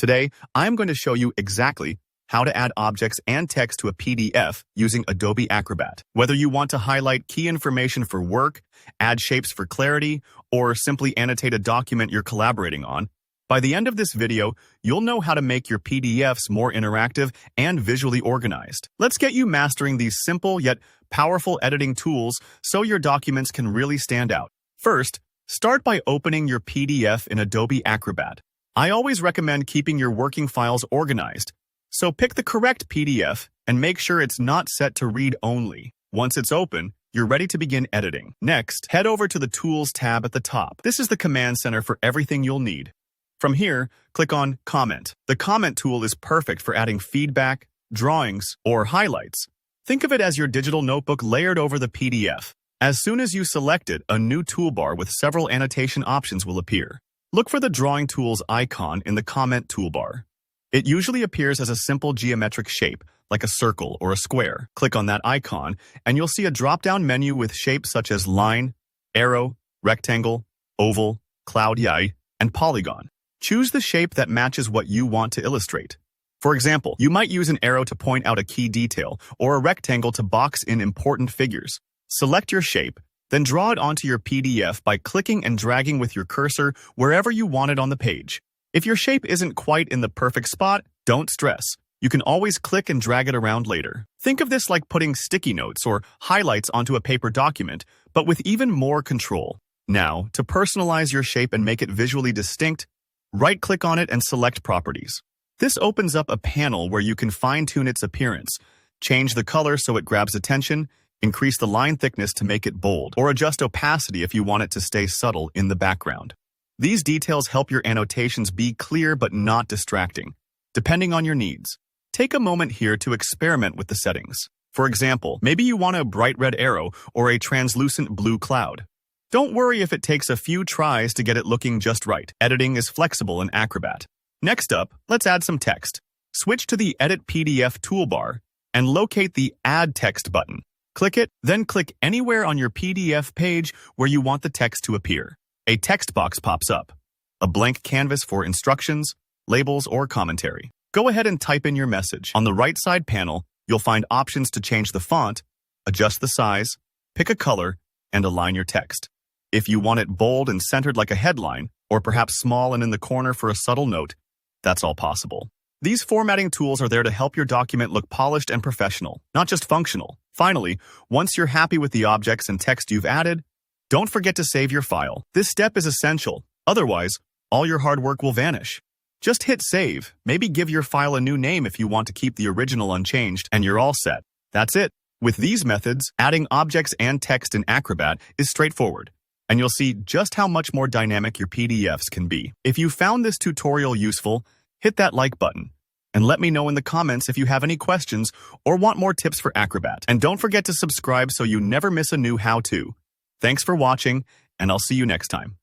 Today, I'm going to show you exactly how to add objects and text to a PDF using Adobe Acrobat. Whether you want to highlight key information for work, add shapes for clarity, or simply annotate a document you're collaborating on, by the end of this video, you'll know how to make your PDFs more interactive and visually organized. Let's get you mastering these simple yet powerful editing tools so your documents can really stand out. First, start by opening your PDF in Adobe Acrobat. I always recommend keeping your working files organized, so pick the correct PDF and make sure it's not set to read only. Once it's open, you're ready to begin editing. Next, head over to the Tools tab at the top. This is the command center for everything you'll need. From here, click on Comment. The Comment tool is perfect for adding feedback, drawings, or highlights. Think of it as your digital notebook layered over the PDF. As soon as you select it, a new toolbar with several annotation options will appear. Look for the Drawing Tools icon in the Comment toolbar. It usually appears as a simple geometric shape, like a circle or a square. Click on that icon, and you'll see a drop-down menu with shapes such as line, arrow, rectangle, oval, cloud eye, and polygon. Choose the shape that matches what you want to illustrate. For example, you might use an arrow to point out a key detail, or a rectangle to box in important figures. Select your shape, then draw it onto your PDF by clicking and dragging with your cursor wherever you want it on the page. If your shape isn't quite in the perfect spot, don't stress. You can always click and drag it around later. Think of this like putting sticky notes or highlights onto a paper document, but with even more control. Now, to personalize your shape and make it visually distinct, right-click on it and select Properties. This opens up a panel where you can fine-tune its appearance, change the color so it grabs attention, increase the line thickness to make it bold, or adjust opacity if you want it to stay subtle in the background. These details help your annotations be clear but not distracting, depending on your needs. Take a moment here to experiment with the settings. For example, maybe you want a bright red arrow or a translucent blue cloud. Don't worry if it takes a few tries to get it looking just right. Editing is flexible in Acrobat. Next up, let's add some text. Switch to the Edit PDF toolbar and locate the Add Text button. Click it, then click anywhere on your PDF page where you want the text to appear. A text box pops up, a blank canvas for instructions, labels, or commentary. Go ahead and type in your message. On the right side panel, you'll find options to change the font, adjust the size, pick a color, and align your text. If you want it bold and centered like a headline, or perhaps small and in the corner for a subtle note, that's all possible. These formatting tools are there to help your document look polished and professional, not just functional. Finally, once you're happy with the objects and text you've added, don't forget to save your file. This step is essential. Otherwise, all your hard work will vanish. Just hit save, maybe give your file a new name if you want to keep the original unchanged, and you're all set. That's it. With these methods, adding objects and text in Acrobat is straightforward, and you'll see just how much more dynamic your PDFs can be. If you found this tutorial useful, hit that like button, and let me know in the comments if you have any questions or want more tips for Acrobat. And don't forget to subscribe so you never miss a new how-to. Thanks for watching, and I'll see you next time.